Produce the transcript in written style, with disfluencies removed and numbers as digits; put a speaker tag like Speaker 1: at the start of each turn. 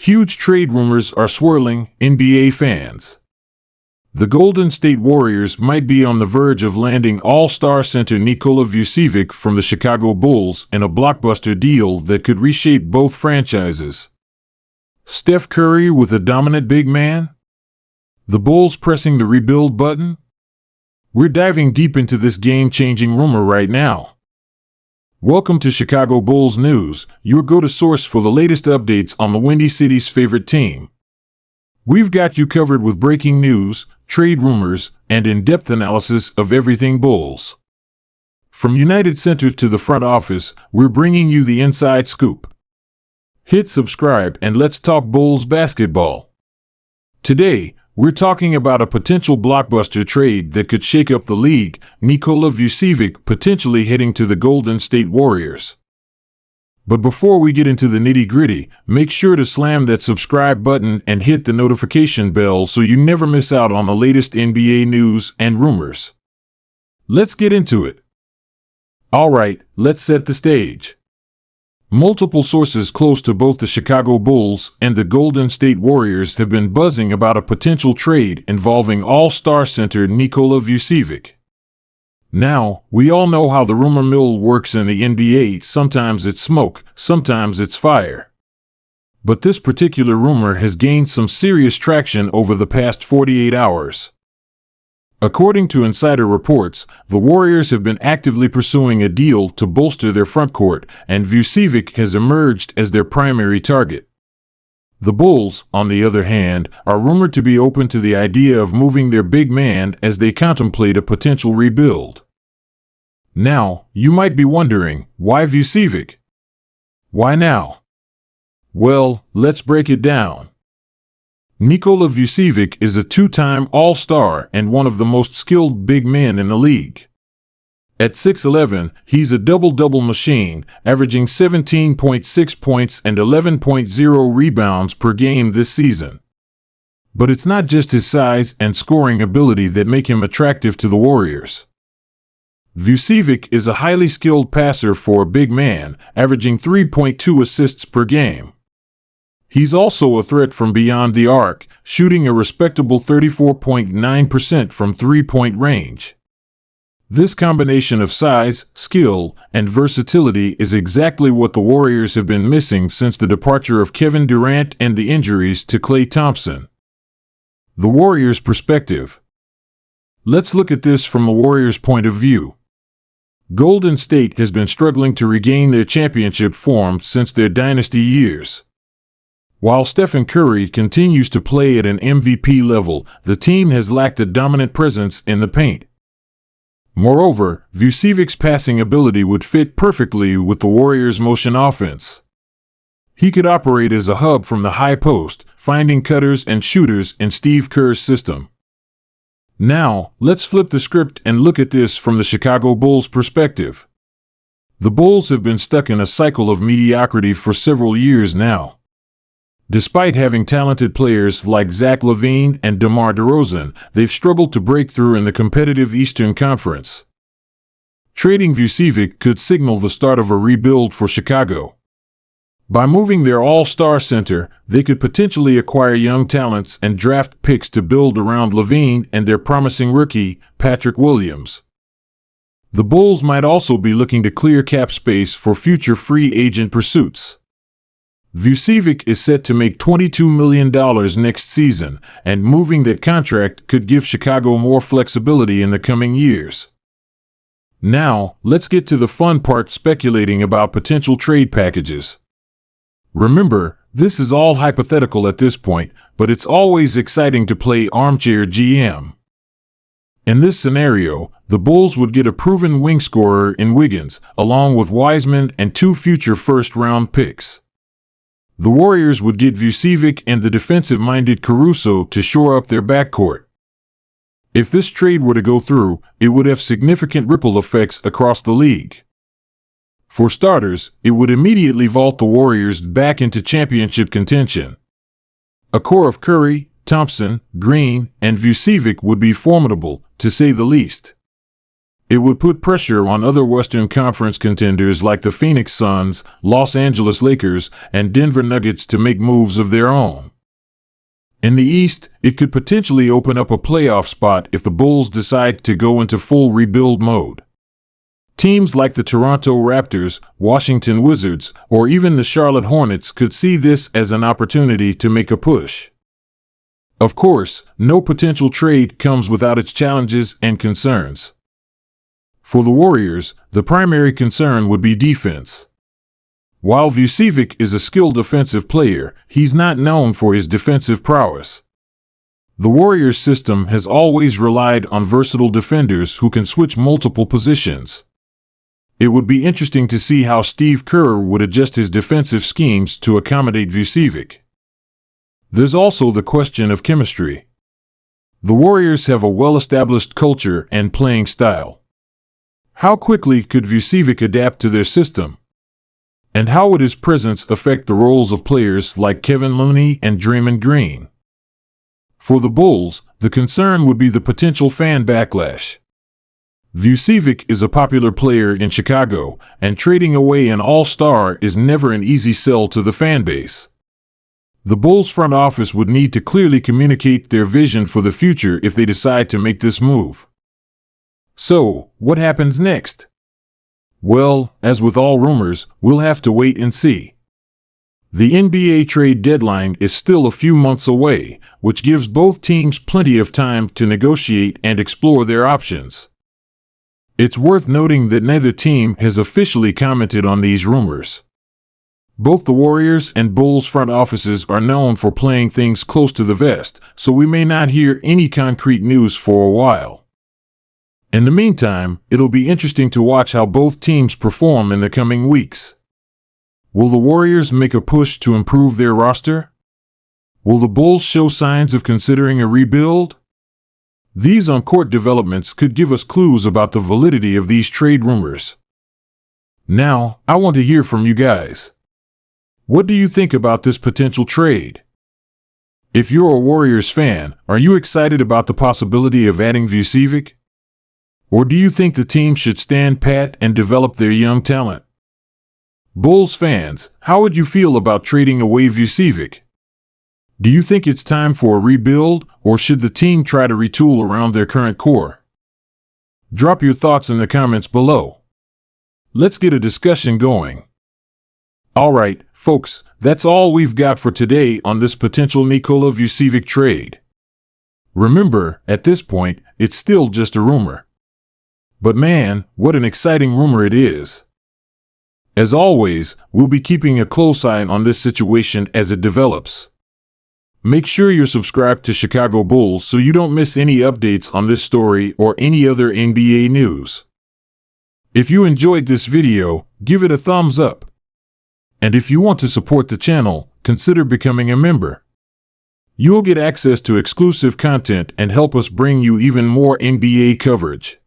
Speaker 1: Huge trade rumors are swirling NBA fans. The Golden State Warriors might be on the verge of landing all-star center Nikola Vucevic from the Chicago Bulls in a blockbuster deal that could reshape both franchises. Steph Curry with a dominant big man? The Bulls pressing the rebuild button? We're diving deep into this game-changing rumor right now. Welcome to Chicago Bulls News, your go-to source for the latest updates on the Windy City's favorite team. We've got you covered with breaking news, trade rumors, and in-depth analysis of everything Bulls. From United Center to the front office, we're bringing you the inside scoop. Hit subscribe and let's talk Bulls basketball. Today, we're talking about a potential blockbuster trade that could shake up the league, Nikola Vucevic potentially heading to the Golden State Warriors. But before we get into the nitty-gritty, make sure to slam that subscribe button and hit the notification bell so you never miss out on the latest NBA news and rumors. Let's get into it. Alright, let's set the stage. Multiple sources close to both the Chicago Bulls and the Golden State Warriors have been buzzing about a potential trade involving all-star center Nikola Vucevic. Now, we all know how the rumor mill works in the NBA. Sometimes it's smoke, sometimes it's fire. But this particular rumor has gained some serious traction over the past 48 hours. According to insider reports, the Warriors have been actively pursuing a deal to bolster their frontcourt, and Vucevic has emerged as their primary target. The Bulls, on the other hand, are rumored to be open to the idea of moving their big man as they contemplate a potential rebuild. Now, you might be wondering, why Vucevic? Why now? Well, let's break it down. Nikola Vucevic is a two-time All-Star and one of the most skilled big men in the league. At 6'11", he's a double-double machine, averaging 17.6 points and 11.0 rebounds per game this season. But it's not just his size and scoring ability that make him attractive to the Warriors. Vucevic is a highly skilled passer for a big man, averaging 3.2 assists per game. He's also a threat from beyond the arc, shooting a respectable 34.9% from three-point range. This combination of size, skill, and versatility is exactly what the Warriors have been missing since the departure of Kevin Durant and the injuries to Klay Thompson. The Warriors' perspective. Let's look at this from the Warriors' point of view. Golden State has been struggling to regain their championship form since their dynasty years. While Stephen Curry continues to play at an MVP level, the team has lacked a dominant presence in the paint. Moreover, Vucevic's passing ability would fit perfectly with the Warriors' motion offense. He could operate as a hub from the high post, finding cutters and shooters in Steve Kerr's system. Now, let's flip the script and look at this from the Chicago Bulls' perspective. The Bulls have been stuck in a cycle of mediocrity for several years now. Despite having talented players like Zach LaVine and DeMar DeRozan, they've struggled to break through in the competitive Eastern Conference. Trading Vucevic could signal the start of a rebuild for Chicago. By moving their all-star center, they could potentially acquire young talents and draft picks to build around LaVine and their promising rookie, Patrick Williams. The Bulls might also be looking to clear cap space for future free agent pursuits. Vucevic is set to make $22 million next season, and moving that contract could give Chicago more flexibility in the coming years. Now, let's get to the fun part, speculating about potential trade packages. Remember, this is all hypothetical at this point, but it's always exciting to play armchair GM. In this scenario, the Bulls would get a proven wing scorer in Wiggins, along with Wiseman and 2 future first-round picks. The Warriors would get Vucevic and the defensive-minded Caruso to shore up their backcourt. If this trade were to go through, it would have significant ripple effects across the league. For starters, it would immediately vault the Warriors back into championship contention. A core of Curry, Thompson, Green, and Vucevic would be formidable, to say the least. It would put pressure on other Western Conference contenders like the Phoenix Suns, Los Angeles Lakers, and Denver Nuggets to make moves of their own. In the East, it could potentially open up a playoff spot if the Bulls decide to go into full rebuild mode. Teams like the Toronto Raptors, Washington Wizards, or even the Charlotte Hornets could see this as an opportunity to make a push. Of course, no potential trade comes without its challenges and concerns. For the Warriors, the primary concern would be defense. While Vucevic is a skilled offensive player, he's not known for his defensive prowess. The Warriors' system has always relied on versatile defenders who can switch multiple positions. It would be interesting to see how Steve Kerr would adjust his defensive schemes to accommodate Vucevic. There's also the question of chemistry. The Warriors have a well-established culture and playing style. How quickly could Vucevic adapt to their system? And how would his presence affect the roles of players like Kevin Looney and Draymond Green? For the Bulls, the concern would be the potential fan backlash. Vucevic is a popular player in Chicago, and trading away an all-star is never an easy sell to the fan base. The Bulls front office would need to clearly communicate their vision for the future if they decide to make this move. So, what happens next? Well, as with all rumors, we'll have to wait and see. The NBA trade deadline is still a few months away, which gives both teams plenty of time to negotiate and explore their options. It's worth noting that neither team has officially commented on these rumors. Both the Warriors and Bulls front offices are known for playing things close to the vest, so we may not hear any concrete news for a while. In the meantime, it'll be interesting to watch how both teams perform in the coming weeks. Will the Warriors make a push to improve their roster? Will the Bulls show signs of considering a rebuild? These on-court developments could give us clues about the validity of these trade rumors. Now, I want to hear from you guys. What do you think about this potential trade? If you're a Warriors fan, are you excited about the possibility of adding Vucevic? Or do you think the team should stand pat and develop their young talent? Bulls fans, how would you feel about trading away Vucevic? Do you think it's time for a rebuild, or should the team try to retool around their current core? Drop your thoughts in the comments below. Let's get a discussion going. Alright, folks, that's all we've got for today on this potential Nikola Vucevic trade. Remember, at this point, it's still just a rumor. But man, what an exciting rumor it is. As always, we'll be keeping a close eye on this situation as it develops. Make sure you're subscribed to Chicago Bulls so you don't miss any updates on this story or any other NBA news. If you enjoyed this video, give it a thumbs up. And if you want to support the channel, consider becoming a member. You'll get access to exclusive content and help us bring you even more NBA coverage.